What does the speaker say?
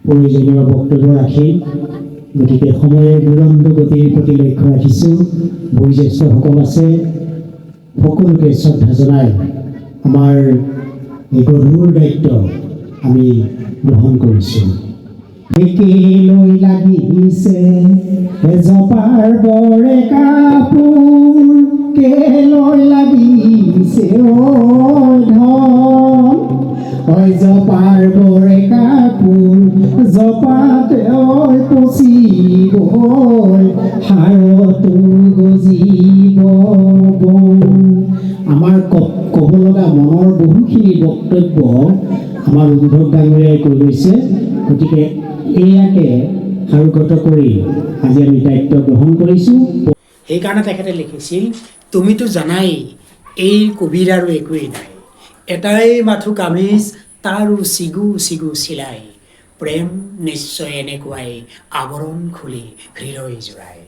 প্ৰয়োজনীয় বক্তব্য ৰাখি গতিকে সময়ৰ বিলম্ব গতিৰ প্ৰতি লক্ষ্য ৰাখিছোঁ। বয়োজ্যেষ্ঠসকল আছে, সকলোকে শ্ৰদ্ধা জনাই আমাৰ এই গধুৰ দায়িত্ব আমি গ্ৰহণ কৰিছোঁ। লৈ লাগিছে জপাৰ বৰে কাপোৰ, কেলৈ লাগিছে ধন, জপাৰ বৰে কাপোৰ জপাতে পচিব, হাৰতো গজিব বন। আমাৰ ক'ব লগা মনৰ বহুখিনি বক্তব্য আমাৰ উদ্ধৱ ডাঙৰীয়াই কৈ গৈছে। গতিকে এয়াকে সাৰোগত কৰি আজি আমি দায়িত্ব গ্ৰহণ কৰিছোঁ। সেইকাৰণে তেখেতে লিখিছিল, তুমিতো জানাই এই কবিৰ আৰু একোৱেই নাই, এটাই মাথো কামিজ তাৰো চিগু চিগু চিলাই, প্ৰেম নিশ্চয় এনেকুৱাই আৱৰণ খুলি হৃদয় জোৰাই।